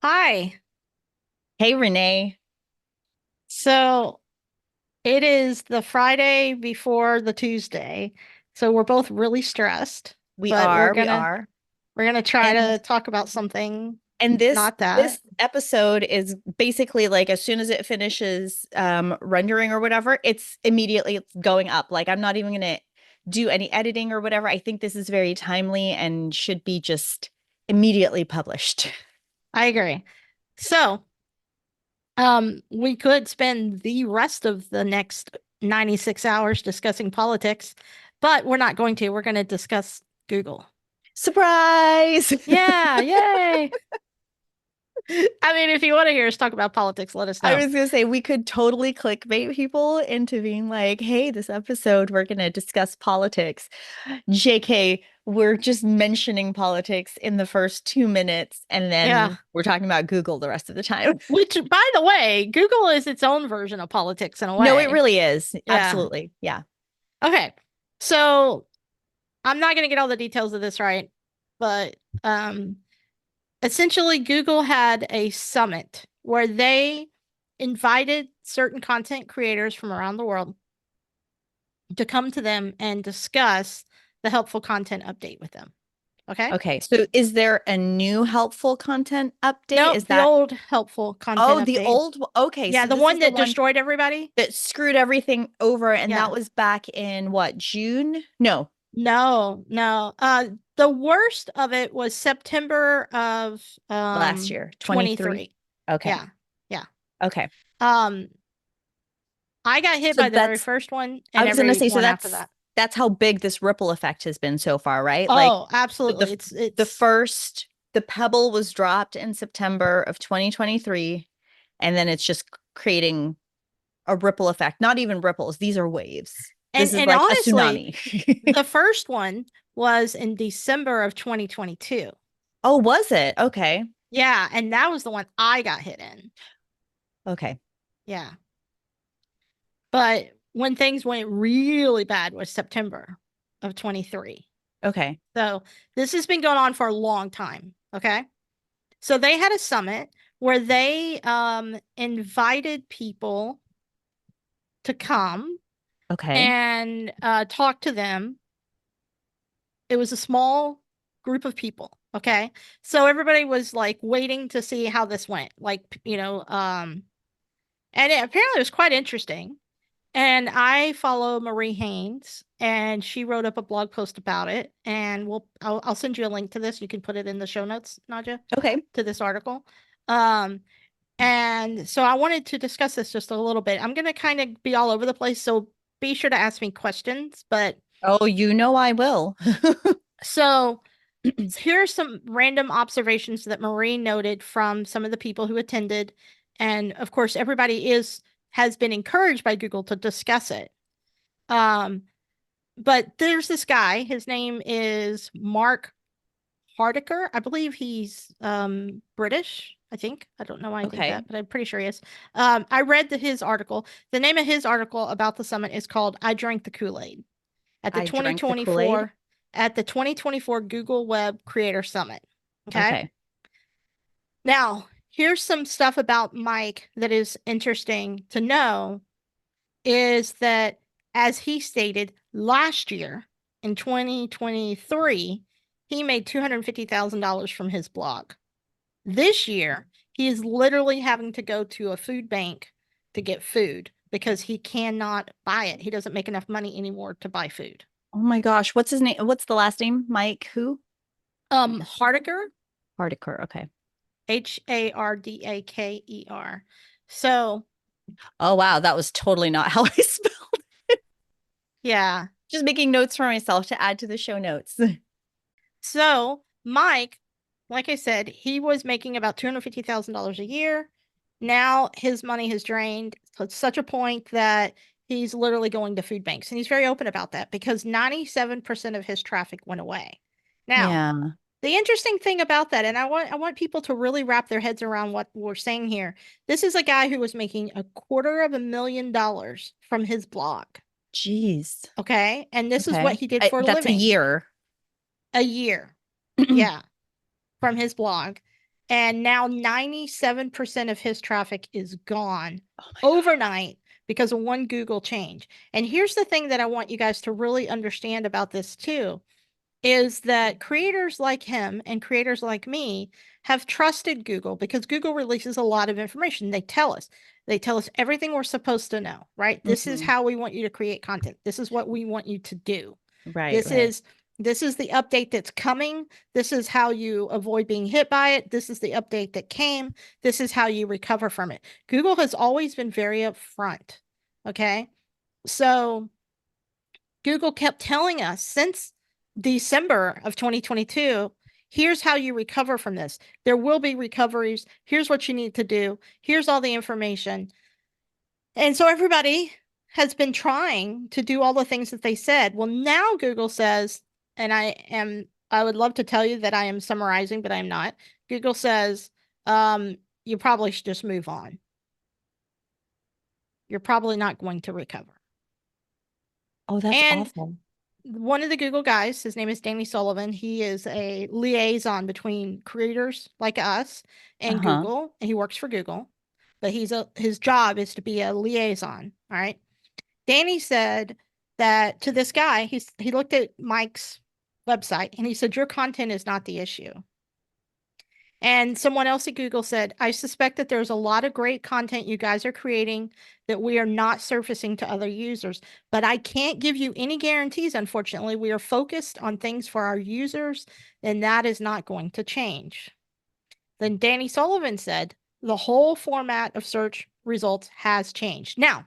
Hi. Hey, Renee. So it is the Friday before the Tuesday. So we're both really stressed, We but we're are, we gonna are. we're gonna try And to talk about something and this not that. this episode is basically like as soon as it finishes rendering or whatever, it's immediately going up. Like I'm not even gonna do any editing or whatever. I think this is very timely and should be just immediately published. I agree. So, we could spend the rest of the next 96 hours discussing politics, but we're not going to. We're going to discuss Google. Surprise! Yeah, yay. I mean, if you want to hear us talk about politics, let us I know. was gonna say we could totally clickbait people into being like, hey, this episode we're gonna discuss politics. JK, we're just mentioning politics in the first 2 minutes, and Yeah. then we're talking about Google the rest of the time. Which, by the way, Google is its own version of politics in a No, it way. really is. Yeah. Absolutely. Yeah. Okay. So I'm not going to get all the details of this right, but essentially, Google had a summit where they invited certain content creators from around the world to come to them and discuss the helpful content update with them. Okay. Okay. So is there a new helpful content update? Nope, Is the that, old helpful content oh, the update. old, okay. Yeah, So the this one is the that one destroyed everybody. that screwed everything over. And that Yeah. was back in what, June? No, No, no. The worst of it was September of last year, 23. 23. Okay. Yeah. Yeah. Okay. Um I got hit So by the very that's, first one I and was gonna every say, so one after that's that. that's how big this ripple effect has been so far, right? Like Oh, the absolutely. the It's first the pebble was dropped in September of 2023, and then it's just creating a ripple effect. Not even ripples, these are waves. This is and like a honestly, tsunami. the first one was in December of 2022. Oh, was it? Okay. Yeah, and that was the one I got hit in. Okay. Yeah. But when things went really bad was September of 23. Okay. So this has been going on for a long time. Okay. So they had a summit where they invited people to come Okay. and talk to them. It was a small group of people. Okay. So everybody was like waiting to see how this went. Like, and apparently it was quite interesting. And I follow Marie Haynes, and she wrote up a blog post about it. And I'll send you a link to this. You can put it in the show notes, Nadja, Okay. to this article. Um, and so I wanted to discuss this just a little bit. I'm gonna kind of be all over the place, so be sure to ask me questions. But Oh, you know I will. so here are some random observations that Marie noted from some of the people who attended. And of course, everybody is has been encouraged by Google to discuss it. Um, But there's this guy. His name is Mark Hardaker. I believe he's British. I think. I don't know why I think Okay. that, but I'm pretty sure he is. I read his article. The name of his article about the summit is called "I Drank the Kool-Aid" at the I drank the Kool-Aid. 2024 Google Web Creator Summit. Okay. Okay. Now, here's some stuff about Mike that is interesting to know is that, as he stated last year in 2023, he made $250,000 from his blog. This year, he is literally having to go to a food bank to get food because he cannot buy it. He doesn't make enough money anymore to buy food. Oh my gosh. What's his name? What's the last name? Mike who? Hardaker, Hardiker. Okay. Hardaker. So, Oh wow, that was totally not how I spelled. yeah. Just making notes for myself to add to the show notes. So Mike, like I said, he was making about $250,000 a year. Now his money has drained to such a point that he's literally going to food banks. And he's very open about that because 97% of his traffic went away. Now, Yeah. the interesting thing about that, and I want people to really wrap their heads around what we're saying here. This is a guy who was making $250,000 from his blog. Jeez. Okay. And this is what Okay. he did for a That's a living year. a year. Yeah. From his blog. And now 97% of his traffic is gone Oh my overnight because of one Google change. And here's the thing that I want you guys to really understand about this too, is that creators like him and creators like me have trusted Google because Google releases a lot of information. They tell us everything we're supposed to know, right? God. This is how we want you to create content. This is what we want you to do. Right, This right. is this is the update that's coming. This is how you avoid being hit by it. This is the update that came. This is how you recover from it. Google has always been very upfront. Okay. So Google kept telling us since December of 2022, here's how you recover from this. There will be recoveries. Here's what you need to do. Here's all the information. And so everybody has been trying to do all the things that they said. Well, now Google says, and I would love to tell you that I am summarizing, but I'm not. Google says, you probably should just move on. You're probably not going to recover. Oh, that's And awful. one of the Google guys, his name is Danny Sullivan. He is a liaison between creators like us and Uh-huh. Google, and he works for Google, but his job is to be a liaison. All right. Danny said that to this guy, he looked at Mike's website and he said, your content is not the issue. And someone else at Google said, I suspect that there's a lot of great content you guys are creating that we are not surfacing to other users, but I can't give you any guarantees. Unfortunately, we are focused on things for our users, and that is not going to change. Then Danny Sullivan said, the whole format of search results has changed. Now,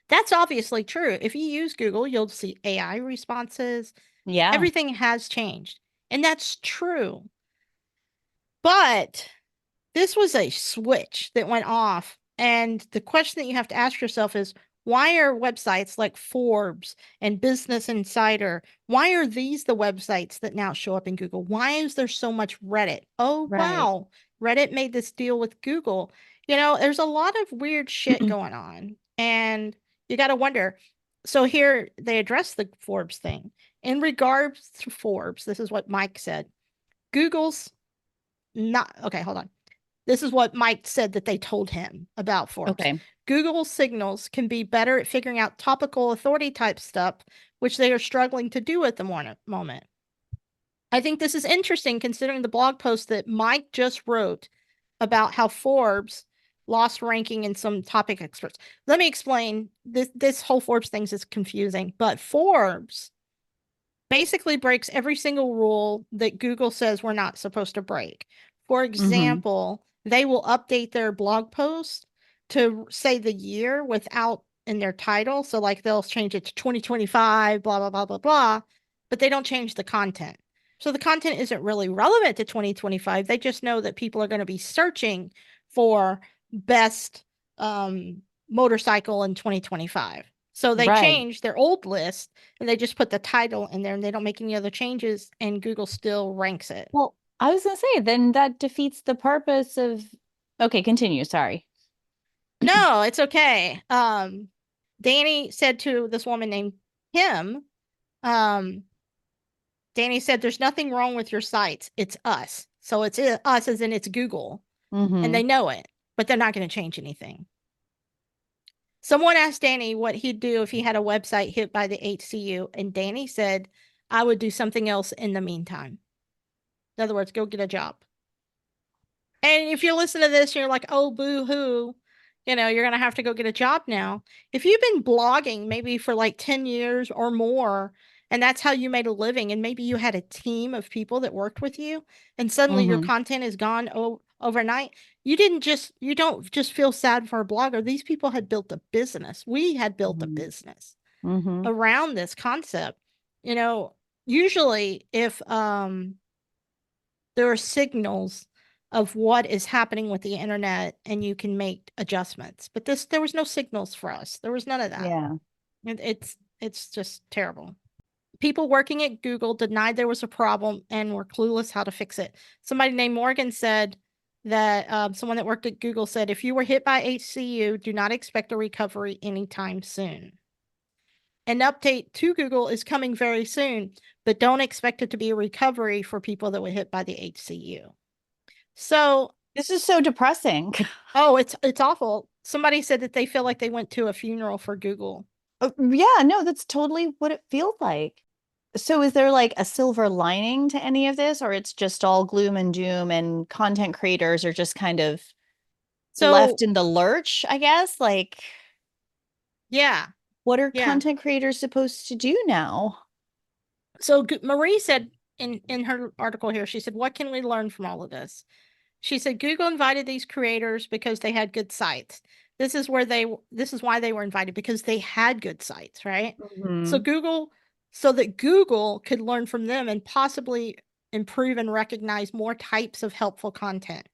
that's obviously true. If you use Google, you'll see AI responses. Yeah. Everything has changed. And that's true. But this was a switch that went off. And the question that you have to ask yourself is, why are websites like Forbes and Business Insider, why are these the websites that now show up in Google? Why is there so much Reddit? Oh, Right. wow. Reddit made this deal with Google. You know, there's a lot of weird shit going on. And you got to wonder. So here they address the Forbes thing. In regards to Forbes, this is what Mike said. Google's not, okay, hold on. This is what Mike said that they told him about Forbes. Okay. Google Signals can be better at figuring out topical authority type stuff, which they are struggling to do at the moment. I think this is interesting considering the blog post that Mike just wrote about how Forbes lost ranking in some topic experts. Let me explain. This whole Forbes thing is confusing, but Forbes basically breaks every single rule that Google says we're not supposed to break. For Mm-hmm. example, they will update their blog post to say the year without in their title. So, like, they'll change it to 2025, blah, blah, blah, blah, blah, but they don't change the content. So, the content isn't really relevant to 2025. They just know that people are going to be searching for best motorcycle in 2025. So, they Right. change their old list and they just put the title in there and they don't make any other changes and Google still ranks it. Well, I was gonna say, then that defeats the purpose of. Okay, continue. Sorry. No, it's okay. Danny said to this woman named Kim, um, Danny said, there's nothing wrong with your sites. It's us. So it's us as in it's Google and Mm-hmm. they know it, but they're not going to change anything. Someone asked Danny what he'd do if he had a website hit by the HCU, and Danny said, I would do something else in the meantime. In other words, go get a job. And if you listen to this, you're like, oh, boo hoo, you're going to have to go get a job now. If you've been blogging maybe for like 10 years or more, and that's how you made a living, and maybe you had a team of people that worked with you, and suddenly your Mm-hmm. content is gone overnight, you don't just feel sad for a blogger. These people had built a business. We had built a Mm-hmm. business Mm-hmm. around this concept. You know, usually if there are signals of what is happening with the internet and you can make adjustments. But there was no signals for us. There was none of that. Yeah. It's just terrible. People working at Google denied there was a problem and were clueless how to fix it. Somebody named Morgan said that someone that worked at Google said, if you were hit by HCU, do not expect a recovery anytime soon. An update to Google is coming very soon, but don't expect it to be a recovery for people that were hit by the HCU. So, This is so depressing. oh, it's awful. Somebody said that they feel like they went to a funeral for Google. Yeah, no, that's totally what it feels like. So is there like a silver lining to any of this, or it's just all gloom and doom and content creators are just kind of left So, in the lurch, I guess? Like, yeah, what are yeah. content creators supposed to do now? So Marie said in her article here, she said, "What can we learn from all of this?" She said Google invited these creators because they had good sites. This is why they were invited because they had good sites, right? So Hmm. Google so that Google could learn from them and possibly improve and recognize more types of helpful content.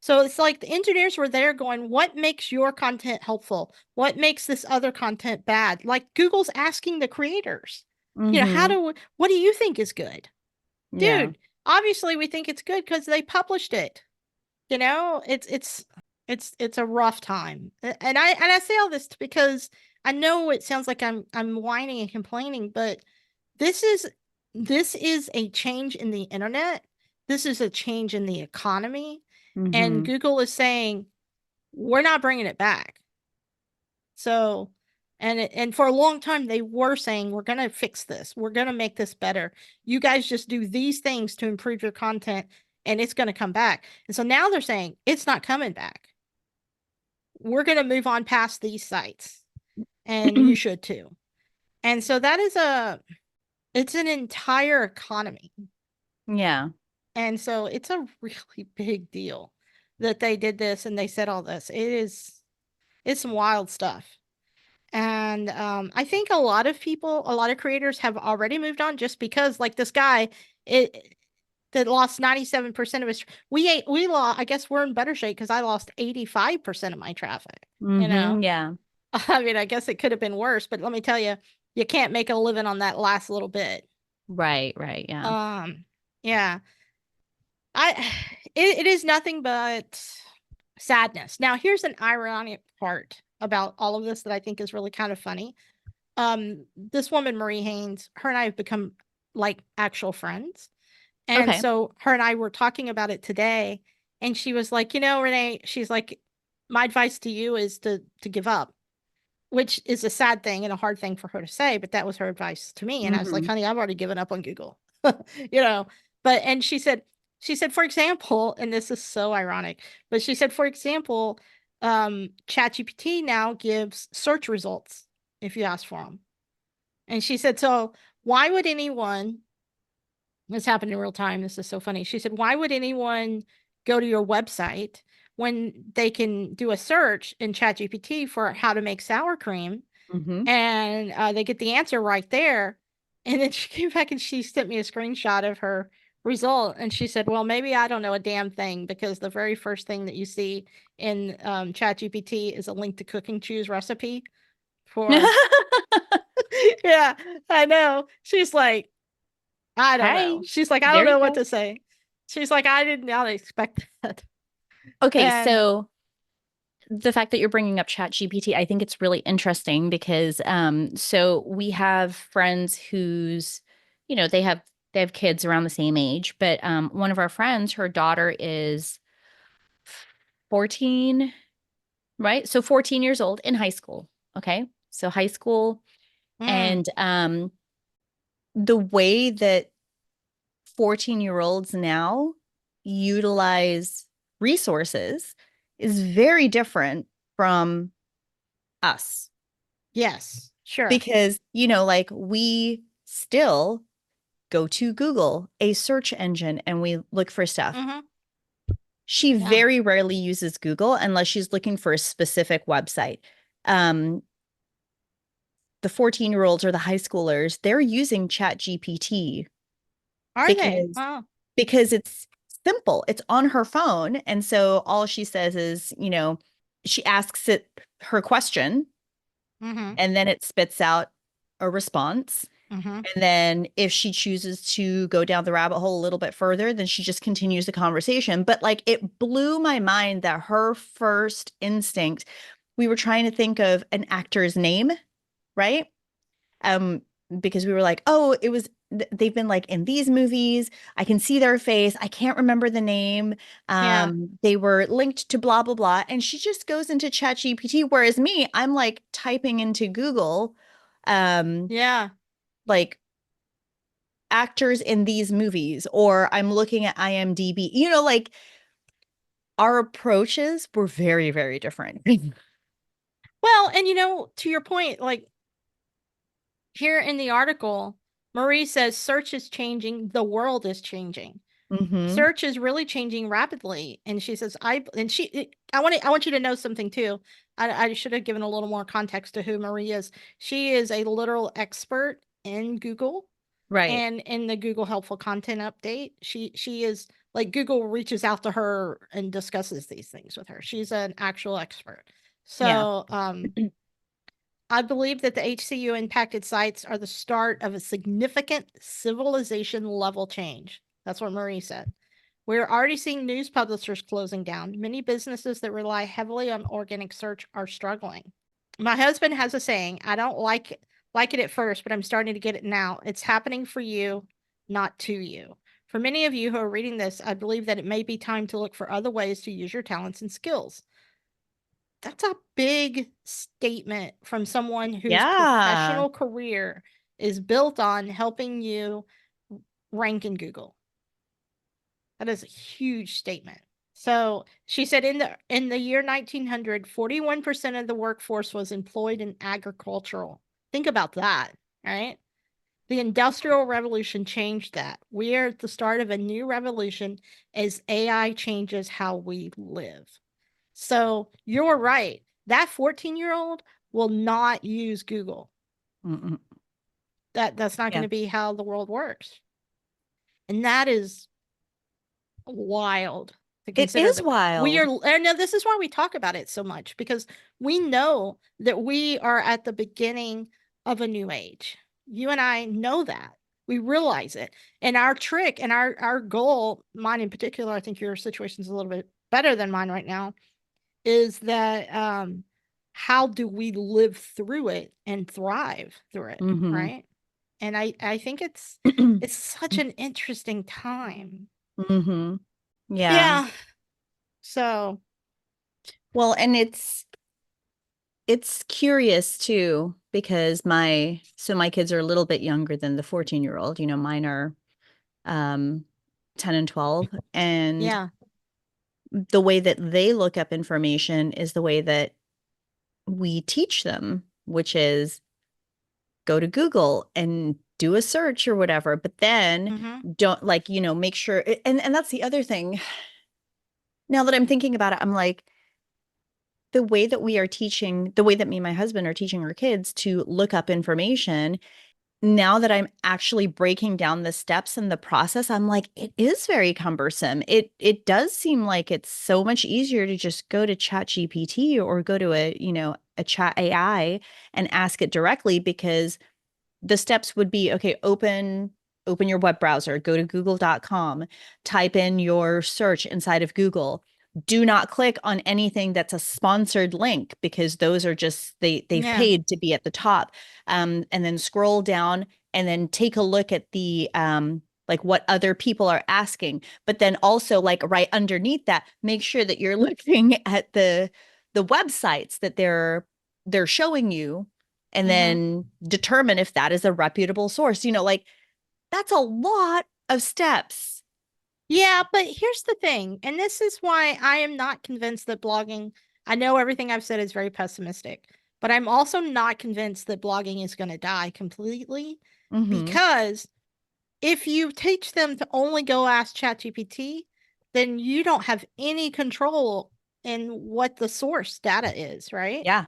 So it's like the engineers were there going, what makes your content helpful? What makes this other content bad? Like Google's asking the creators, Hmm. what do you think is good? Yeah. Dude, obviously we think it's good because they published it. It's a rough time. And I say all this because I know it sounds like I'm whining and complaining, but this is this is a change in the internet. This is a change in the economy. And Hmm. Google is saying, we're not bringing it back. So, and for a long time they were saying, we're going to fix this. We're going to make this better. You guys just do these things to improve your content and it's going to come back. And so now they're saying it's not coming back. We're going to move on past these sites and you should too. And so it's an entire economy. Yeah. And so it's a really big deal that they did this and they said all this. It's some wild stuff. And I think a lot of creators have already moved on just because, like this guy, it that lost 97% of his. We lost. I guess we're in better shape because I lost 85% of my traffic. You know, Yeah. I mean, I guess it could have been worse, but let me tell you, you can't make a living on that last little bit. Right, right. Yeah. Yeah, I. It is nothing but sadness. Now, here's an ironic part about all of this that I think is really kind of funny. This woman Marie Haynes, her and I have become like actual friends. And Okay. so her and I were talking about it today and she was like, Renee, she's like, my advice to you is to give up, which is a sad thing and a hard thing for her to say, but that was her advice to me. And I was like, Hmm. honey, I've already given up on Google. you know, but and she said, for example, and this is so ironic, but she said, for example, ChatGPT now gives search results if you ask for them. And she said, so why would anyone, this happened in real time. This is so funny. She said, why would anyone go to your website when they can do a search in ChatGPT for how to make sour cream Hmm. and they get the answer right there? And then she came back and she sent me a screenshot of her result. And she said, well, maybe I don't know a damn thing because the very first thing that you see in ChatGPT is a link to Cooking Choose recipe for, yeah, I know. She's like, I don't know. Hey, She's like, I don't there you know what go. to say. She's like, I did not expect that. Okay, And so the fact that you're bringing up ChatGPT, I think it's really interesting because so we have friends who's, they have kids around the same age, but one of our friends, her daughter is 14, right? So 14 years old in high school. Okay. So high school mm, and the way that 14-year-olds now utilize resources is very different from us yes, sure. because, like we still go to Google, a search engine, and we look for stuff. Hmm. She Yeah. very rarely uses Google unless she's looking for a specific website. Um, the 14-year-olds or the high schoolers, they're using ChatGPT Are they? because Oh. because it's simple. It's on her phone. And so all she says is, she asks it her question Mm-hmm. and then it spits out a response. Mm-hmm. And then if she chooses to go down the rabbit hole a little bit further, then she just continues the conversation. But like it blew my mind that her first instinct, we were trying to think of an actor's name, right? Um, because we were like, oh, they've been like in these movies. I can see their face. I can't remember the name. Yeah. They were linked to blah blah blah. And she just goes into ChatGPT. Whereas me, I'm like typing into Google, um, Yeah. like actors in these movies, or I'm looking at IMDb. Like our approaches were very, very different. Well, and to your point, like here in the article, Marie says search is changing, the world is changing. Hmm. Search is really changing rapidly. And she says, I want you to know something too. I should have given a little more context to who Marie is. She is a literal expert in Google Right. and in the Google helpful content update. She is like Google reaches out to her and discusses these things with her. She's an actual expert. Yeah. So, I believe that the HCU impacted sites are the start of a significant civilization level change. That's what Marie said. We're already seeing news publishers closing down. Many businesses that rely heavily on organic search are struggling. My husband has a saying, I don't like it at first, but I'm starting to get it now. It's happening for you, not to you. For many of you who are reading this, I believe that it may be time to look for other ways to use your talents and skills. That's a big statement from someone whose Yeah. professional career is built on helping you rank in Google. That is a huge statement. So she said in the year 1900, 41% of the workforce was employed in agricultural. Think about that, right? The Industrial Revolution changed that. We are at the start of a new revolution as AI changes how we live. So you're right. That 14-year-old will not use Google. Mm-mm. That's not going Yeah. to be how the world works. And that is wild to It consider is that we are. wild. And now this is why we talk about it so much, because we know that we are at the beginning of a new age. You and I know that. We realize it. And our trick and our goal, mine in particular, I think your situation is a little bit better than mine right now, is that how do we live through it and thrive through it, Hmm. right? And I think it's such an interesting time. Hmm. Yeah. Yeah. So, Well, and it's curious too because my kids are a little bit younger than the 14-year-old. Mine are um 10 and 12, and yeah. the way that they look up information is the way that we teach them, which is go to Google and do a search or whatever, but then Mhm. don't, like, make sure. And that's the other thing. Now that I'm thinking about it, I'm like, the way that we are teaching, the way that me and my husband are teaching our kids to look up information, now that I'm actually breaking down the steps in the process, I'm like, it is very cumbersome. It does seem like it's so much easier to just go to ChatGPT or go to a chat AI and ask it directly, because the steps would be, okay, open your web browser, go to google.com, type in your search inside of Google. Do not click on anything that's a sponsored link, because those are just they've Yeah. paid to be at the top. And then scroll down and then take a look at the like what other people are asking, but then also, like, right underneath that, make sure that you're looking at the websites that they're showing you, and Mhm. then determine if that is a reputable source. Like, that's a lot of steps. Yeah, but here's the thing, and this is why I am not convinced that blogging, I know everything I've said is very pessimistic, but I'm also not convinced that blogging is going to die completely, Hmm. because if you teach them to only go ask ChatGPT, then you don't have any control in what the source data is, right? Yeah.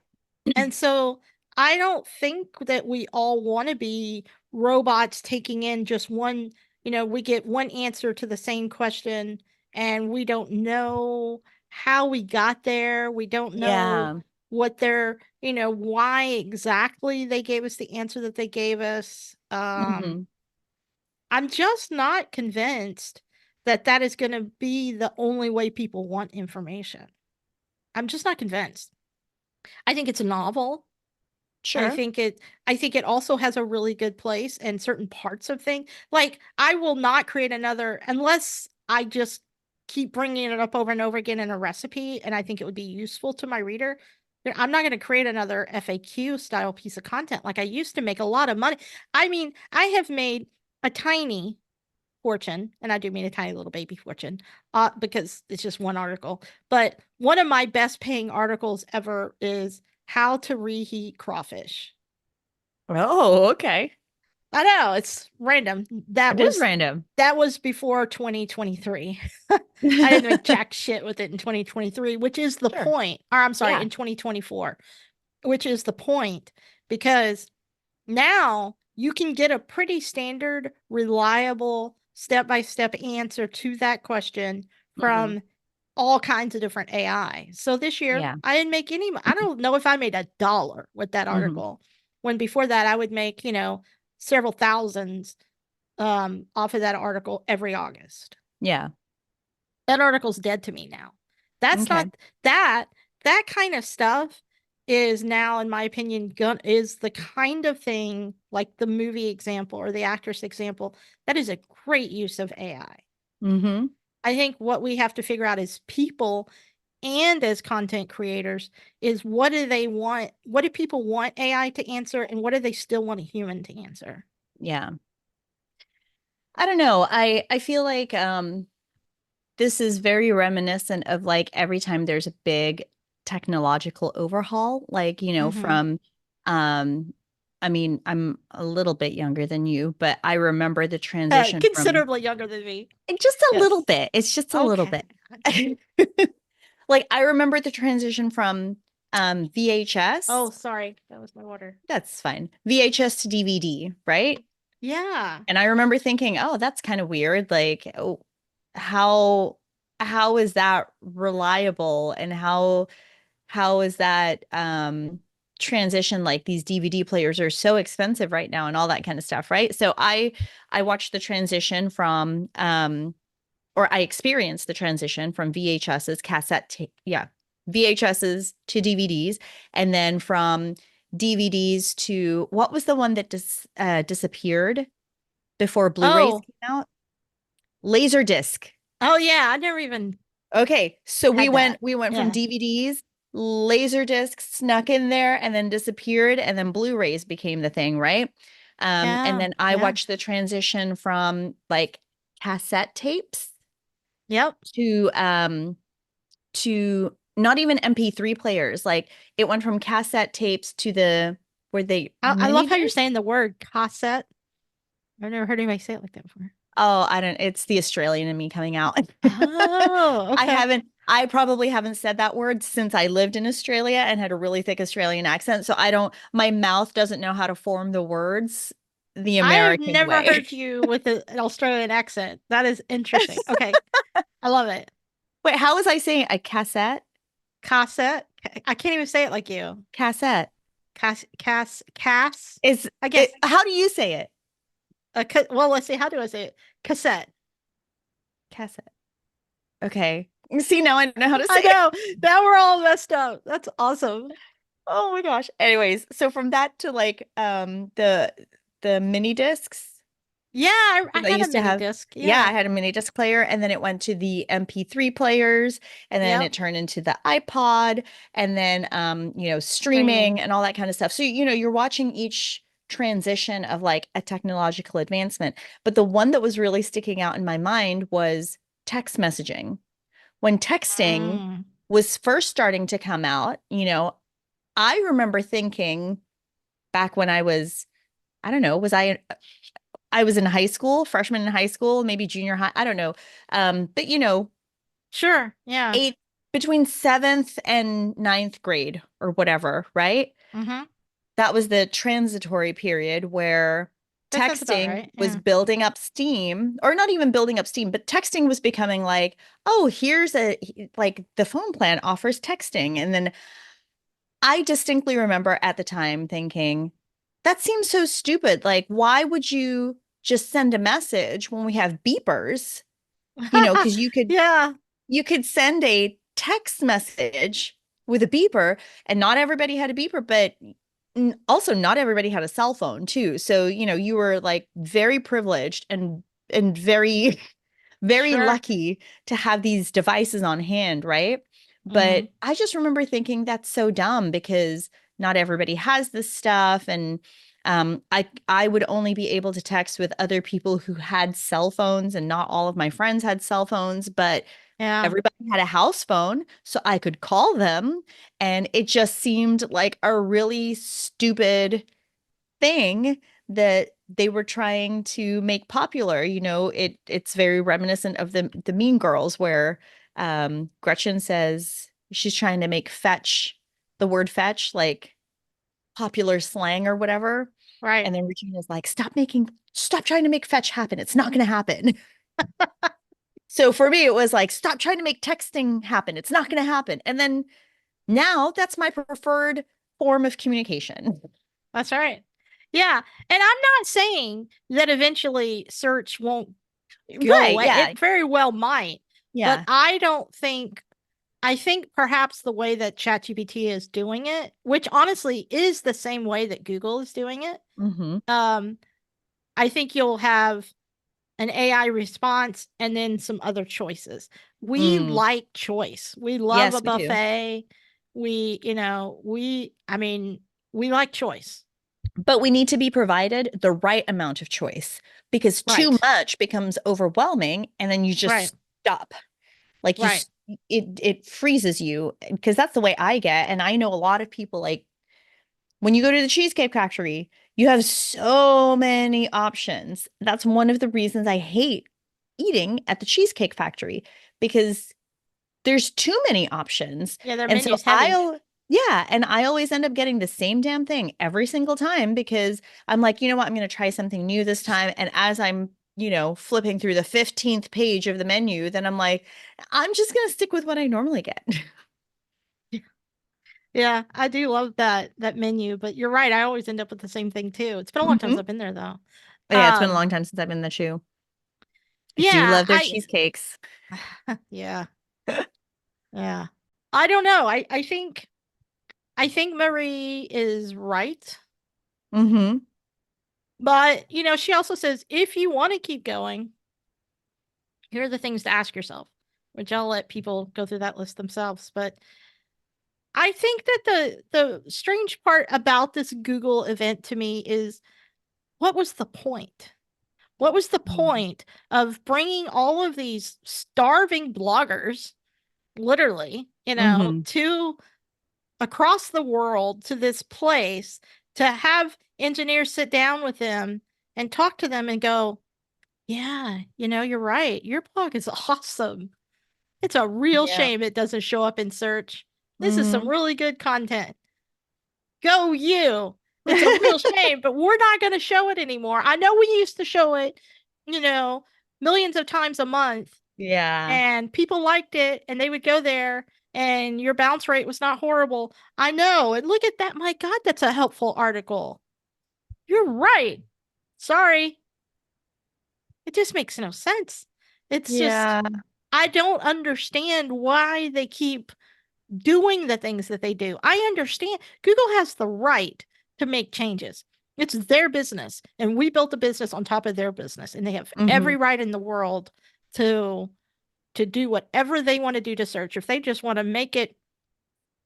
And so I don't think that we all want to be robots taking in just one, we get one answer to the same question and we don't know how we got there. We don't know Yeah. what why exactly they gave us the answer that they gave us. Hmm. I'm just not convinced that that is going to be the only way people want information. I'm just not convinced. I think it's a novel. I Sure. think it I think it also has a really good place in certain parts of things. Like I will not create another unless I just keep bringing it up over and over again in a recipe and I think it would be useful to my reader. I'm not going to create another FAQ style piece of content like I used to make a lot of money. I mean, I have made a tiny fortune, and I do mean a tiny little baby fortune, because it's just one article. But one of my best paying articles ever is how to reheat crawfish. Oh, okay. I know it's random. That It is was random. that was before 2023. I didn't make jack shit with it in 2023, which is the Sure. point. Or I'm sorry, Yeah. in 2024, which is the point because now you can get a pretty standard, reliable, step by step answer to that question Hmm. from all kinds of different AI. So this year, Yeah. I didn't make any, I don't know if I made $1 with that Hmm. article. When before that, I would make, several thousands off of that article every August. Yeah. That article's dead to me now. That's Okay. not that that kind of stuff is now, in my opinion, is the kind of thing like the movie example or the actress example that is a great use of AI. Hmm. I think what we have to figure out as people and as content creators is what do they want? What do people want AI to answer, and what do they still want a human to answer? Yeah. I don't know. I feel like this is very reminiscent of like every time there's a big technological overhaul, like, Mm-hmm. from um I mean, I'm a little bit younger than you, but I remember the transition from Considerably younger than me. just a little Yes. bit. It's just a little Okay. bit. Okay. Like I remember the transition from Oh, VHS. sorry. That was my water. That's fine. VHS to DVD, right? Yeah. And I remember thinking, "Oh, that's kind of weird. Like, oh, how how is that reliable and how is that transition, like these DVD players are so expensive right now and all that kind of stuff, right?" So I watched the transition from or I experienced the transition from VHS's yeah, VHS's to DVDs, and then from DVDs to what was the one that disappeared before Blu-rays Oh. came out? Laserdisc. Oh yeah. I never even Okay, so we had went that. we went from Yeah. DVDs, Laserdisc snuck in there and then disappeared, and then Blu-rays became the thing, right? And Yeah. then I Yeah. watched the transition from like cassette tapes Yep. to not even MP3 players. Like it went from cassette tapes to the were they I mini love how you're disc? saying the word cassette. I've never heard anybody say it like that before. Oh, I don't, it's the Australian in me coming out. Oh, okay. I probably haven't said that word since I lived in Australia and had a really thick Australian accent. So my mouth doesn't know how to form the words the I have American never way. heard you with an Australian accent. That is interesting. Okay. I love it. Wait, how was I saying a cassette? Cassette. I can't even say it like you. Cassette. Cass. Is I it, guess. how do you say it? Well, let's see. How do I say it? Cassette. Cassette. Okay. See, now I know how to I say it. know. Now we're all messed up. That's awesome. Oh my gosh. Anyways, so from that to like the mini discs, Yeah, I 'cause I had a used to mini have, disc. yeah, I Yeah. had a mini disc player, and then it went to the MP3 players, and then Yep. it turned into the iPod, and then streaming Streaming. and all that kind of stuff. So you're watching each transition of like a technological advancement. But the one that was really sticking out in my mind was text messaging. When texting Mm. was first starting to come out, I remember thinking back when I don't know, I was in high school, freshman in high school, maybe junior high, I don't know. But Sure. Yeah. eight between seventh and ninth grade or whatever, right? Mm-hmm. That was the transitory period where That sounds about texting right. was Yeah. building up steam, or not even building up steam, but texting was becoming like, oh, like the phone plan offers texting. And then I distinctly remember at the time thinking, that seems so stupid. Like, why would you just send a message when we have beepers? Because Yeah. you could send a text message with a beeper, and not everybody had a beeper, but also not everybody had a cell phone too. So, you were like very privileged and very very Sure. lucky to have these devices on hand, right? Mm-hmm. But I just remember thinking that's so dumb because not everybody has this stuff. And I would only be able to text with other people who had cell phones, and not all of my friends had cell phones, but Yeah. everybody had a house phone, so I could call them. And it just seemed like a really stupid thing that they were trying to make popular. It's very reminiscent of the Mean Girls, where Gretchen says she's trying to make fetch, the word fetch, like popular slang or whatever. Right. And then Regina's like, stop trying to make fetch happen. It's not going to happen. So for me, it was like, stop trying to make texting happen. It's not going to happen. And then now that's my preferred form of communication. That's right. Yeah. And I'm not saying that eventually search won't go Right. away. Yeah. It very well might, but Yeah. I don't think, I think perhaps the way that ChatGPT is doing it, which honestly is the same way that Google is doing it, Mm-hmm. um, I think you'll have an AI response and then some other choices. We Mm. like choice. We love a Yes, we do. buffet. I mean, we like choice. But we need to be provided the right amount of choice, because too Right. much becomes overwhelming and then you Right. just stop. Like Right. it freezes you, because that's the way I get. And I know a lot of people, like when you go to the Cheesecake Factory, you have so many options. That's one of the reasons I hate eating at the Cheesecake Factory, because there's too many options. Yeah, their And so menu's heavy. yeah, and I always end up getting the same damn thing every single time, because I'm like, you know what, I'm going to try something new this time. And as I'm, flipping through the 15th page of the menu, then I'm like, I'm just going to stick with what I normally get. Yeah, I do love that menu, but you're right. I always end up with the same thing too. It's been a long time since Hmm. I've been there though. Yeah, it's been a Um, long time since I've been in the shoe. I do yeah, love their cheesecakes. yeah, yeah. I don't know. I think Marie is right, Hmm. but she also says if you want to keep going, here are the things to ask yourself, which I'll let people go through that list themselves. But I think that the strange part about this Google event to me is what was the point? What was the point of bringing all of these starving bloggers, literally, Hmm. to across the world to this place to have engineers sit down with them and talk to them and go, yeah, you're right. Your blog is awesome. It's a real Yeah. shame it doesn't show up in search. This is some Hmm. really good content. Go you. It's a real shame, but we're not going to show it anymore. I know we used to show it, you know, millions of times a month, Yeah. and people liked it and they would go there and your bounce rate was not horrible. I know. And look at that. My God, that's a helpful article. You're right. Sorry. It just makes no sense. It's just, Yeah. I don't understand why they keep doing the things that they do. I understand Google has the right to make changes. It's their business, and we built a business on top of their business, and they have Hmm. every right in the world to do whatever they want to do to search. If they just want to make it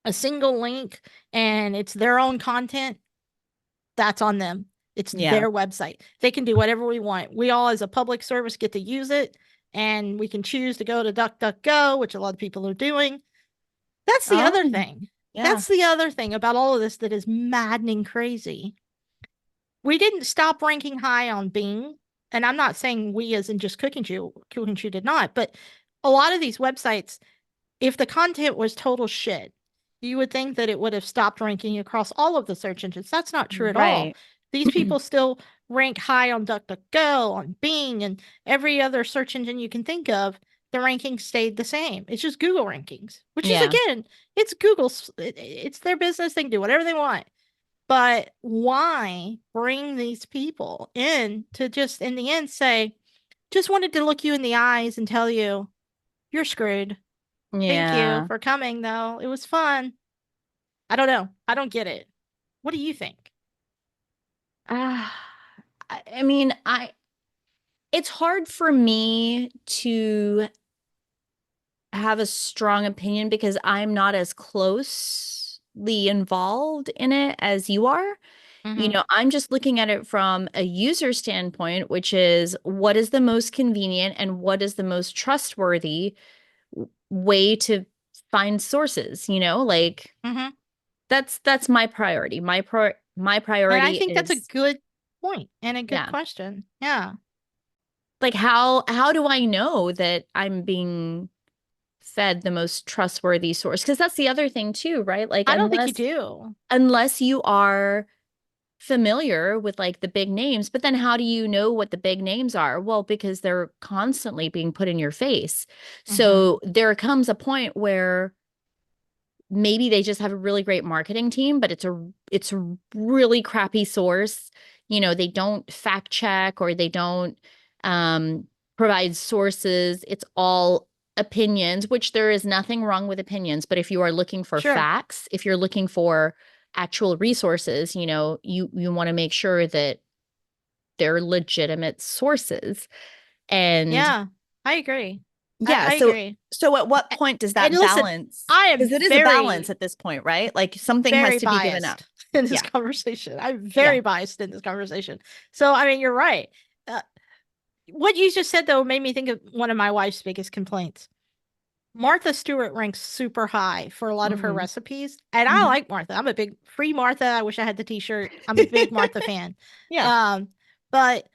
a single link and it's their own content, that's on them. It's Yeah. their website. They can do whatever we want. We all, as a public service, get to use it, and we can choose to go to DuckDuckGo, which a lot of people are doing. That's the Oh, other thing. yeah. That's the other thing about all of this that is maddening crazy. We didn't stop ranking high on Bing, and I'm not saying we as in just Cooking Shoe did not, but a lot of these websites, if the content was total shit, you would think that it would have stopped ranking across all of the search engines. That's not true at all. Right. These people still rank high on DuckDuckGo, on Bing, and every other search engine you can think of. The rankings stayed the same. It's just Google rankings, which is Yeah. again, it's Google's, it's their business. They can do whatever they want. But why bring these people in to just in the end say, just wanted to look you in the eyes and tell you you're screwed. Thank you Yeah. for coming, though. It was fun. I don't know. I don't get it. What do you think? Uh, I mean, it's hard for me to have a strong opinion because I'm not as closely involved in it as you are. You Mm-hmm. know, I'm just looking at it from a user standpoint, which is what is the most convenient and what is the most trustworthy way to find sources, you know? Like Mm-hmm. that's my priority. My And I priority think that's a is good point and a good yeah. question. Yeah. Like how do I know that I'm being fed the most trustworthy source? Because that's the other thing too, right? Like I don't think you do. unless you are familiar with like the big names, but then how do you know what the big names are? Well, because they're constantly being put in your face. Mm-hmm. So there comes a point where maybe they just have a really great marketing team, but it's a really crappy source. You know, they don't fact check or they don't um provide sources. It's all opinions, which there is nothing wrong with opinions, but if you are looking for Sure. facts, if you're looking for actual resources, you know, you want to make sure that they're legitimate sources. And Yeah. I agree. yeah, I agree. so at what A- point does And that listen, balance? I am Because it is a balance very, at this point, right? Like something has very to be given up. biased in this Yeah. conversation. I'm Yeah. very biased in this conversation. So, I mean, you're right. Uh, what you just said, though, made me think of one of my wife's biggest complaints. Martha Stewart ranks super high for a lot of her Hmm. recipes. And I Hmm. like Martha. I'm a big free Martha. I wish I had the t-shirt. I'm a big Martha fan. Yeah. Um, but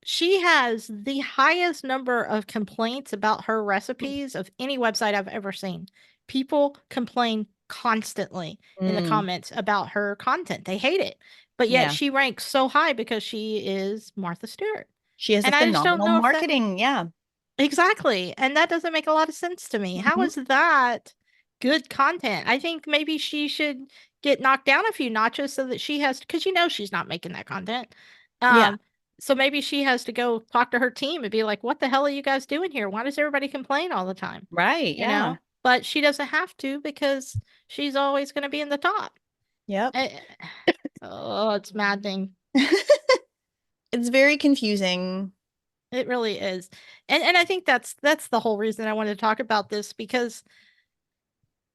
she has the highest number of complaints about her recipes of any website I've ever seen. People complain constantly in the Mm, comments about her content. They hate it. But yet yeah. she ranks so high because she is Martha Stewart. She has a And I just don't phenomenal know if that marketing. Yeah. exactly. And that doesn't make a lot of sense to me. How Hmm. is that good content? I think maybe she should get knocked down a few notches so that she has, because she's not making that content. Yeah. Um, so maybe she has to go talk to her team and be like, what the hell are you guys doing here? Why does everybody complain all the time? Right. You Yeah. know? But she doesn't have to because she's always going to be in the top. Yep. Eh, oh, it's maddening. It's very confusing. It really is. And I think that's the whole reason I wanted to talk about this because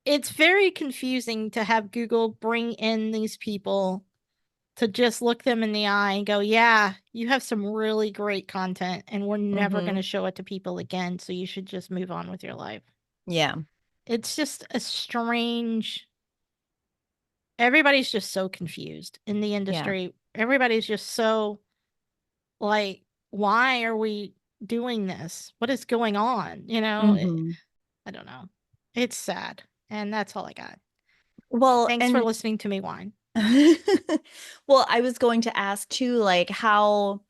it's very confusing to have Google bring in these people to just look them in the eye and go, yeah, you have some really great content and we're never going Hmm. to show it to people again. So you should just move on with your life. Yeah. It's just a strange, everybody's just so confused in the Yeah. industry. Everybody's just so like, why are we doing this? What is going on? Hmm. I don't know. It's sad. And that's all I got. Well, Thanks for and listening to me whine. well, I was going to ask too, like how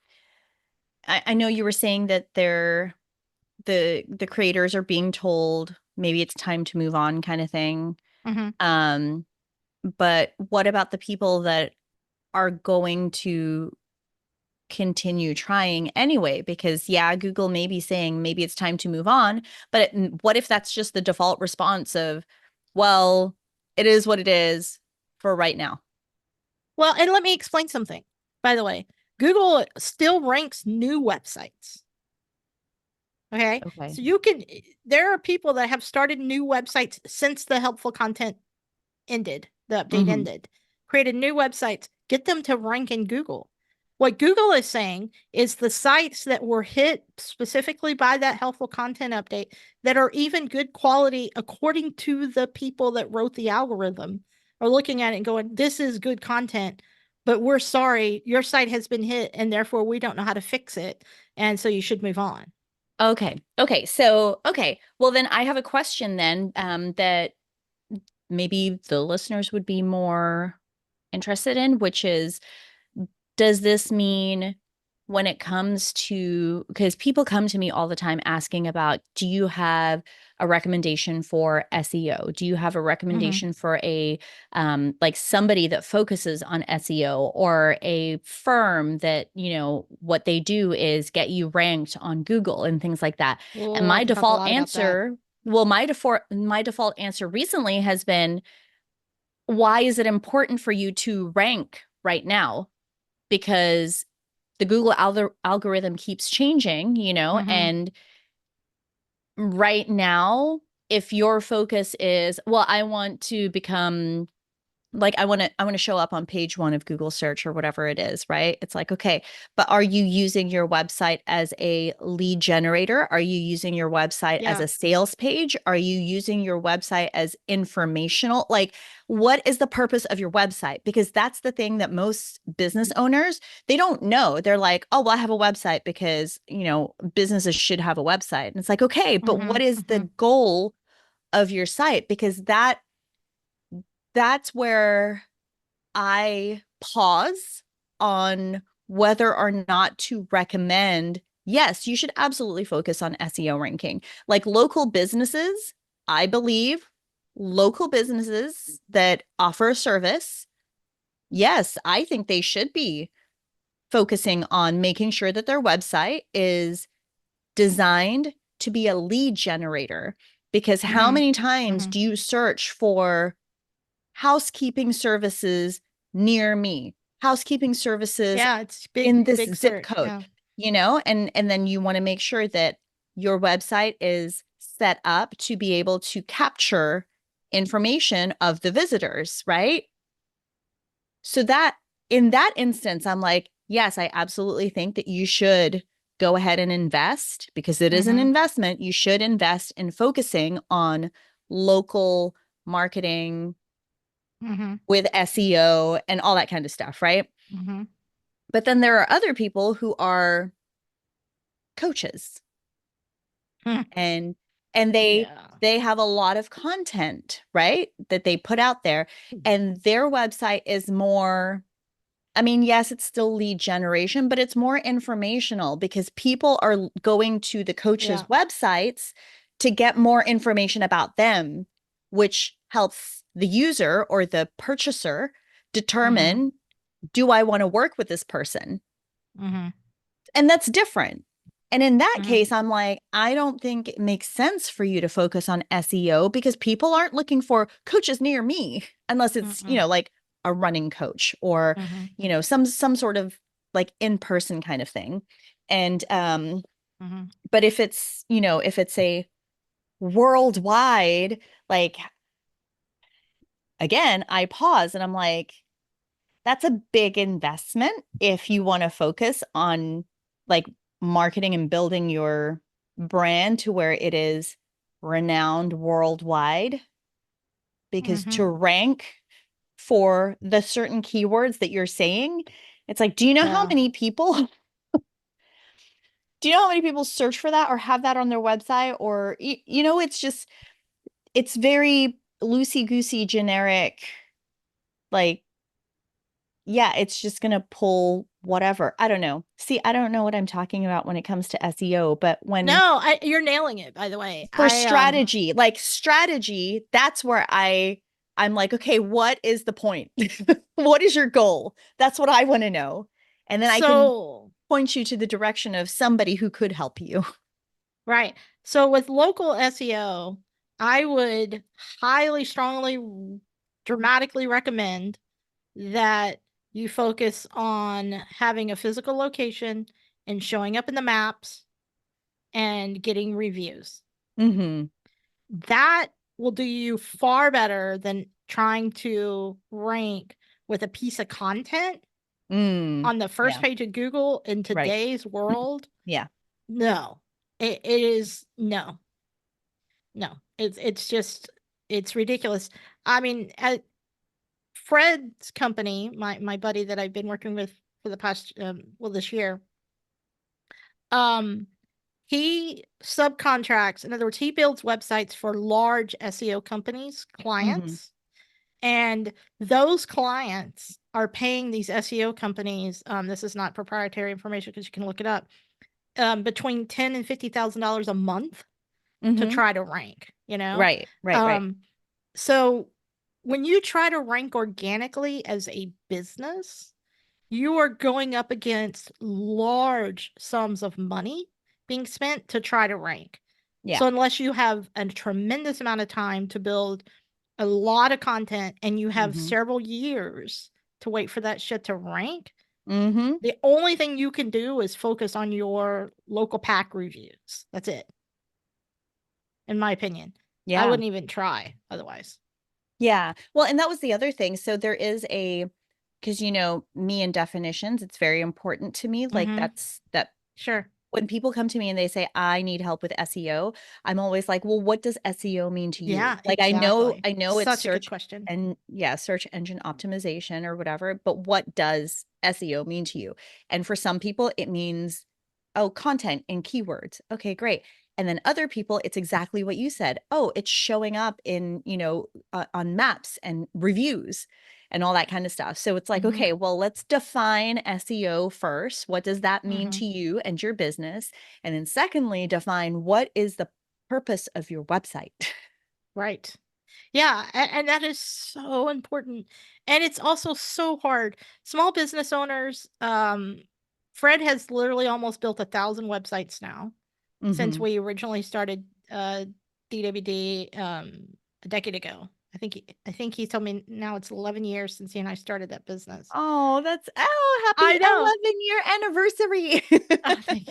I know you were saying that the creators are being told maybe it's time to move on kind of thing. Hmm. Um, but what about the people that are going to continue trying anyway? Because yeah, Google may be saying maybe it's time to move on, but what if that's just the default response of, well, it is what it is for right now. Well, and let me explain something. By the way, Google still ranks new websites. Okay. Okay. So there are people that have started new websites since the helpful content ended, the update Hmm. ended, created new websites, get them to rank in Google. What Google is saying is the sites that were hit specifically by that helpful content update that are even good quality according to the people that wrote the algorithm are looking at it and going, this is good content, but we're sorry, your site has been hit and therefore we don't know how to fix it. And so you should move on. Okay. Okay. So, okay. Well, then I have a question then that maybe the listeners would be more interested in, which is, does this mean when it comes to, because people come to me all the time asking about, do you have a recommendation for SEO? Do you have a Mm-hmm. recommendation for a like somebody that focuses on SEO or a firm that, you know, what they do is get you ranked on Google and things like that. And Oh, I my can talk a default lot about that. answer, well, my default answer recently has been, why is it important for you to rank right now? Because the Google algorithm keeps changing, Mm-hmm. and right now, if your focus is, well, I want to become like I want to show up on page 1 of Google search or whatever it is, right? It's like, okay, but are you using your website as a lead generator? Are you using your website as Yeah. a sales page? Are you using your website as informational? Like, what is the purpose of your website? Because that's the thing that most business owners, they don't know. They're like, oh, well, I have a website because, businesses should have a website. And it's like, okay, but Mm-hmm. what is the Mm-hmm. goal of your site? Because that's where I pause on whether or not to recommend. Yes, you should absolutely focus on SEO ranking. Like local businesses, I believe local businesses that offer a service, yes, I think they should be focusing on making sure that their website is designed to be a lead generator. Because how Mm-hmm. many times Mm-hmm. do you search for housekeeping services near me, housekeeping services Yeah, it's in big, this big zip search. code, Yeah. and then you want to make sure that your website is set up to be able to capture information of the visitors, right? So that in that instance, I'm like, yes, I absolutely think that you should go ahead and invest because it is an Mm-hmm. investment. You should invest in focusing on local marketing Mm-hmm. with SEO and all that kind of stuff, right? Mm-hmm. But then there are other people who are coaches and and Yeah. they have a lot of content, right? That they put out there and their website is more, I mean, yes, it's still lead generation, but it's more informational because people are going to the coaches' Yeah. websites to get more information about them, which helps the user or the purchaser Mm-hmm. determine, do I want to work with this person? Mm-hmm. And that's different. And in that Mm-hmm. case, I'm like, I don't think it makes sense for you to focus on SEO because people aren't looking for coaches near me unless it's, Mm-hmm. like a running coach or, Mm-hmm. some sort of like in-person kind of thing. And Mm-hmm. but if it's a worldwide, like again, I pause and I'm like, that's a big investment if you want to focus on like marketing and building your brand to where it is renowned worldwide. Because Mm-hmm. to rank for the certain keywords that you're saying, it's like, Yeah. do you know how many people search for that or have that on their website? Or, it's just, it's very loosey goosey generic, like, yeah, it's just going to pull whatever. I don't know. See, I don't know what I'm talking about when it comes to SEO, but when No, you're nailing it, by the way. for strategy, like strategy, that's where I'm like, okay, what is the point? What is your goal? That's what I want to know. And then I can So point you to the direction of somebody who could help you. right. So with local SEO, I would highly, strongly, dramatically recommend that you focus on having a physical location and showing up in the maps and getting reviews. Mm-hmm. That will do you far better than trying to rank with a piece of content Mm. on the first Yeah, page of Google in right. today's world. Yeah. No, it is no, no. It's just it's ridiculous. I mean, at Fred's company, my buddy that I've been working with for the past well this year, um, he subcontracts. In other words, he builds websites for large SEO companies, Mm-hmm. clients, and those clients are paying these SEO companies. This is not proprietary information because you can look it up. Between $10,000 and $50,000 a month to Mm-hmm. try to rank. Right, right, right. Um, so when you try to rank organically as a business, you are going up against large sums of money being spent to try to rank. Yeah. So unless you have a tremendous amount of time to build a lot of content and you have Mm-hmm. several years to wait for that shit to rank, Mm-hmm. the only thing you can do is focus on your local pack reviews. That's it, in my opinion. I Yeah. wouldn't even try otherwise. Yeah. Well, and that was the other thing. So there is because me and definitions, it's very important to me. Like Mm-hmm. that Sure. when people come to me and they say, I need help with SEO, I'm always like, well, what does SEO mean to you? Yeah, Like, I know, exactly. I know it's Such a good question. search engine optimization or whatever, but what does SEO mean to you? And for some people, it means, oh, content and keywords. Okay, great. And then other people, it's exactly what you said. Oh, it's showing up in, on maps and reviews and all that kind of stuff. So it's like, Mm-hmm. okay, well, let's define SEO first. What does that mean Mm-hmm. to you and your business? And then secondly, define what is the purpose of your website. Right. Yeah, and that is so important. And it's also so hard. Small business owners, Fred has literally almost built 1,000 websites now since Hmm. we originally started DWD a decade ago. I think he told me now it's 11 years since he and I started that business. Oh, I happy know. 11-year anniversary. I think,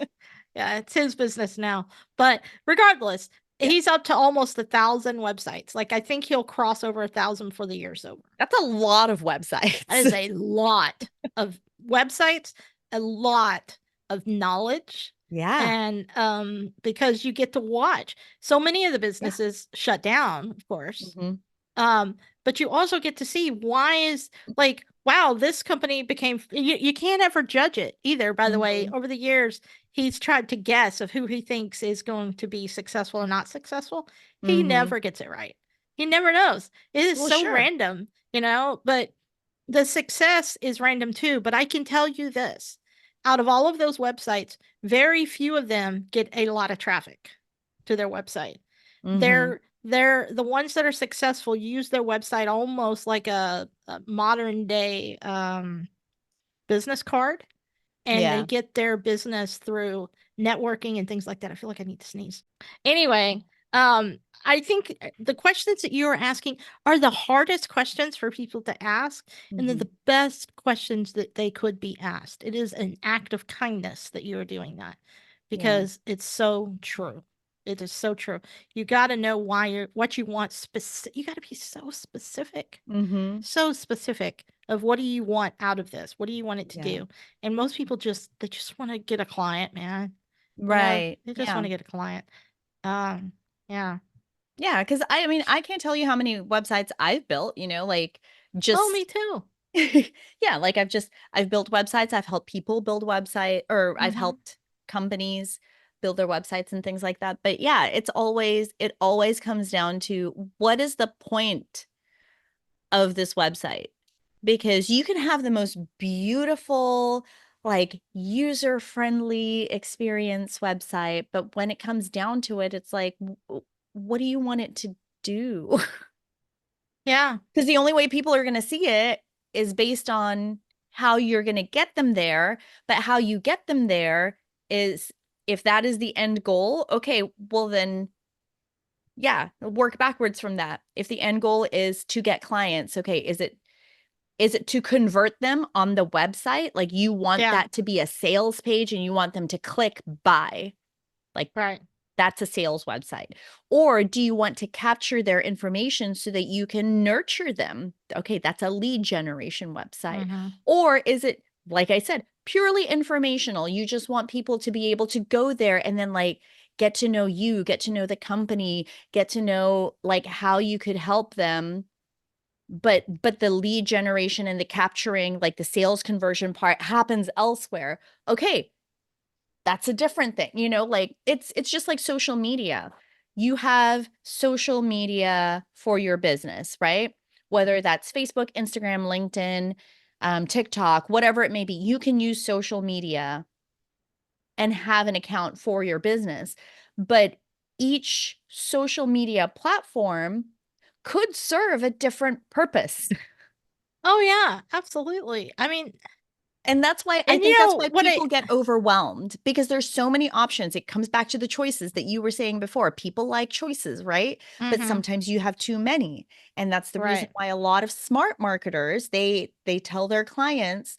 yeah, it's his business now. But regardless, Yeah, he's up to almost 1,000 websites. Like I think he'll cross over 1,000 for the year's over. that's a lot of That websites. is a lot of websites, a lot of knowledge. Yeah. And because you get to watch so many of the Yeah. businesses shut down, of course. Hmm. Um, but you also get to see why is like, wow, this company became you can't ever judge it either, by the way. Hmm. Over the years, he's tried to guess of who he thinks is going to be successful or not successful. He Hmm. never gets it right. He never knows. It is Well, so sure. random, but the success is random too. But I can tell you this, out of all of those websites, very few of them get a lot of traffic to their website. Hmm. They're the ones that are successful use their website almost like a modern day business card, and they Yeah. get their business through networking and things like that. I feel like I need to sneeze. Anyway, I think the questions that you are asking are the hardest questions for people to ask, and they're Hmm. the best questions that they could be asked. It is an act of kindness that you are doing that Yeah. because it's so true. It is so true. You got to know why what you want specific. You got to be so specific, Hmm. so specific of what do you want out of this? What do you want it to Yeah. do? And most people they just want to get a client, man. Right. They just want Yeah. to get a client. Um, yeah. Yeah. Cause I mean, I can't tell you how many websites I've built, like Oh, me just too. yeah, like I've built websites, I've helped people build website or I've Mm-hmm. helped companies build their websites and things like that. But yeah, it always comes down to what is the point of this website? Because you can have the most beautiful, like user-friendly experience website, but when it comes down to it, it's like, what do you want it to do? Yeah. Because the only way people are going to see it is based on how you're going to get them there. But how you get them there is if that is the end goal, okay, well, then, yeah, work backwards from that. If the end goal is to get clients, okay, is it to convert them on the website? Like you want Yeah. that to be a sales page and you want them to click buy. Like Right. that's a sales website. Or do you want to capture their information so that you can nurture them? Okay, that's a lead generation website. Mm-hmm. Or is it, like I said, purely informational? You just want people to be able to go there and then like get to know you, get to know the company, get to know like how you could help them. But the lead generation and the capturing, like the sales conversion part happens elsewhere. Okay, that's a different thing. Like it's just like social media. You have social media for your business, right? Whether that's Facebook, Instagram, LinkedIn, TikTok, whatever it may be, you can use social media and have an account for your business. But each social media platform could serve a different purpose. Oh, yeah. Absolutely. I mean, And that's why I And think you that's know why what people get overwhelmed, because there's so many options. It comes back to the choices that you were saying before. People like choices, right? But mm-hmm, sometimes you have too many. And that's the reason right. why a lot of smart marketers, they tell their clients,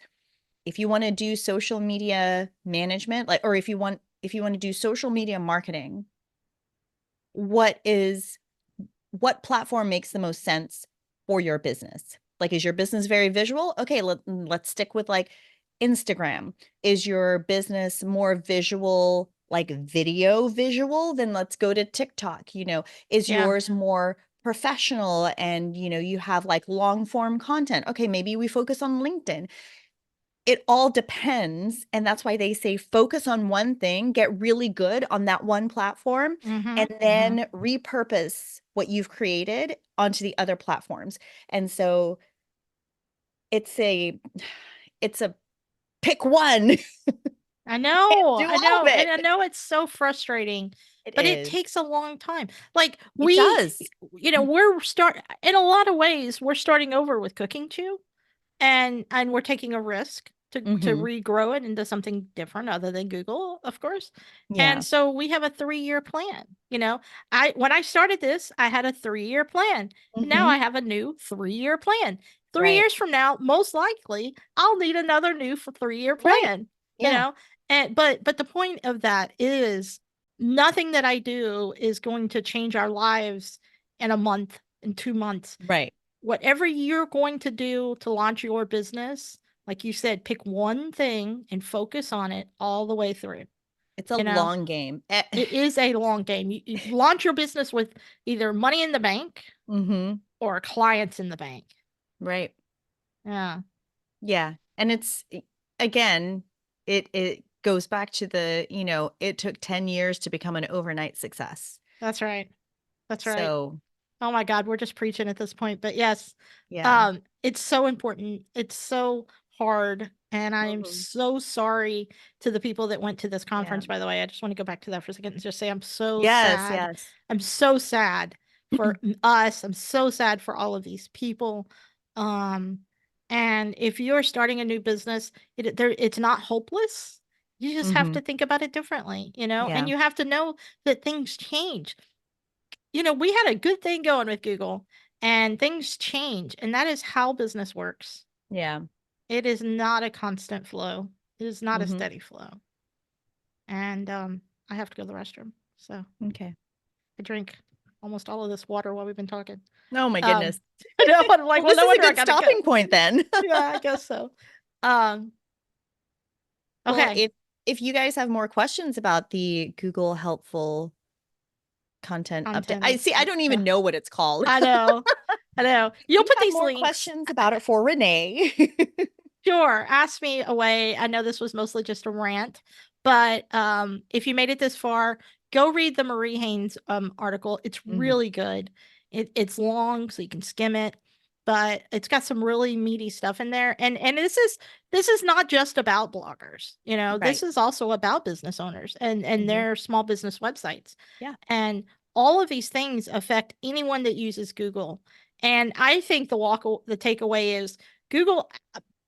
if you want to do social media management, like, or if you want to do social media marketing, what is what platform makes the most sense for your business? Like, is your business very visual? Okay, let's stick with like Instagram. Is your business more visual, like video visual? Then let's go to TikTok. Is Yeah. yours more professional and you have like long form content? Okay, maybe we focus on LinkedIn. It all depends. And that's why they say focus on one thing, get really good on that one platform, Mm-hmm. and then repurpose what you've created onto the other platforms. And so it's a it's a pick one. I Can't know, do I all of know, and I it. know it's so frustrating, It but it is. takes a long time. Like It does. we're in a lot of ways, we're starting over with cooking too, and we're taking a risk to Mm-hmm. regrow it into something different other than Google, of course. And Yeah. so we have a 3-year plan. I when I started this, I had a 3-year plan. And now Mm-hmm. I have a new 3-year plan. Three Right. years from now, most likely, I'll need another new for 3-year Right. plan. You Yeah. know, and but the point of that is nothing that I do is going to change our lives in a month, in 2 months. Right. Whatever you're going to do to launch your business, like you said, pick one thing and focus on it all the way through. It's a You know, long game. it is a long game. You launch your business with either money in the bank Mm-hmm. or clients in the bank. Right. Yeah, Yeah. And again, it goes back to it took 10 years to become an overnight success. that's right. That's right. So, Oh my God, we're just preaching at this point. But yes, yeah. it's so important. It's so hard. And I am Mhm. so sorry to the people that went to this Yeah. conference, by the way. I just want to go back to that for a second and just say I'm so Yes, sad. yes. I'm so sad for us. I'm so sad for all of these people. Um, and if you're starting a new business, it's not hopeless. You just have Hmm. to think about it differently, and Yeah. you have to know that things change. We had a good thing going with Google and things change, and that is how business works. Yeah. It is not a constant flow. It is not a Hmm. steady flow. And I have to go to the restroom. So Okay. I drink almost all of this water while we've been talking. Oh my Um goodness. no, I'm like, Well, well, this no is a wonder I good gotta go. stopping point then. Yeah, I guess so. Um Well, okay. if you guys have more questions about the Google helpful content update, Content I see, I update. don't Yeah. even know what it's called. I know. I know. If You'll you put have these more links. questions about it for Renee. Sure, ask me away. I know this was mostly just a rant, but if you made it this far, go read the Marie Haynes article. It's Mhm. really good. It's long, so you can skim it, but it's got some really meaty stuff in there. And this is not just about bloggers. This Right. is also about business owners and Hmm. their small business websites. Yeah. And all of these things affect anyone that uses Google. And I think the takeaway is Google.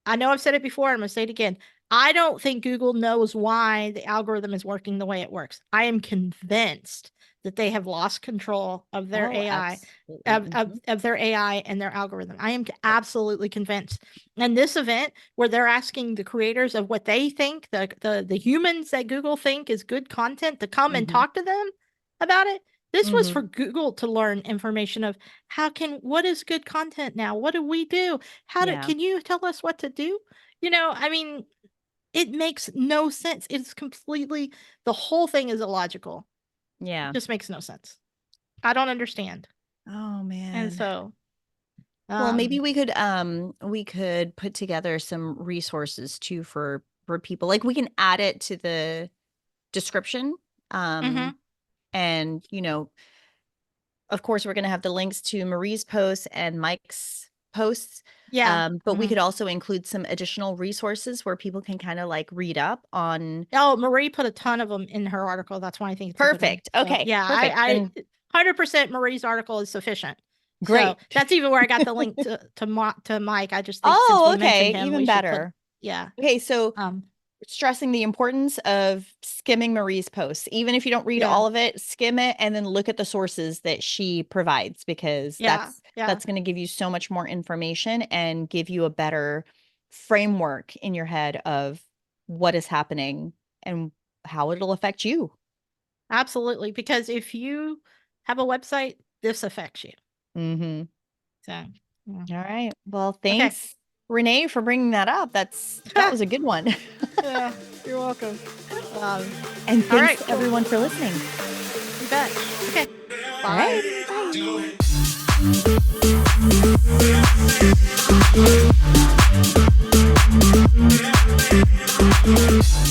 I know I've said it before, I'm going to say it again. I don't think Google knows why the algorithm is working the way it works. I am convinced that they have lost control of their Oh, AI, absolutely. of their AI and their algorithm. I am absolutely convinced. And this event where they're asking the creators of what they think, the humans that Google think is good content to come and Hmm. talk to them about it. This was for Hmm. Google to learn information of what is good content now? What do we do? Yeah. Can you tell us what to do? I mean, it makes no sense. It's completely, the whole thing is illogical. It Yeah. just makes no sense. I don't understand. Oh And man. so, Well, maybe um, we could put together some resources too for people. Like we can add it to the description. mm-hmm. Um and of course we're going to have the links to Marie's posts and Mike's posts. Yeah. But we Mm-hmm. could also include some additional resources where people can kind of like read up on. Oh, Marie put a ton of them in her article. That's why I think it's a good one. Perfect. So Okay. yeah, Perfect. I Then 100% Marie's article is sufficient. So great. that's even where I got the link to Mike. I just think since Oh, we mentioned okay. him, we Even should put better. Yeah. Okay, so Um, stressing the importance of skimming Marie's posts. Even if you don't read yeah. all of it, skim it and then look at the sources that she provides, because Yeah. that's going to give you so much more information and give you a better framework in your head of what is happening and how it'll affect you. Absolutely. Because if you have a website, this affects you. Mm-hmm. So, yeah. All right. Well, Okay. thanks, Renee, for bringing that up. That was a good one. Yeah, you're welcome. Um, And all thanks right, to cool. everyone for listening. You bet. Okay. All Bye. right. Bye.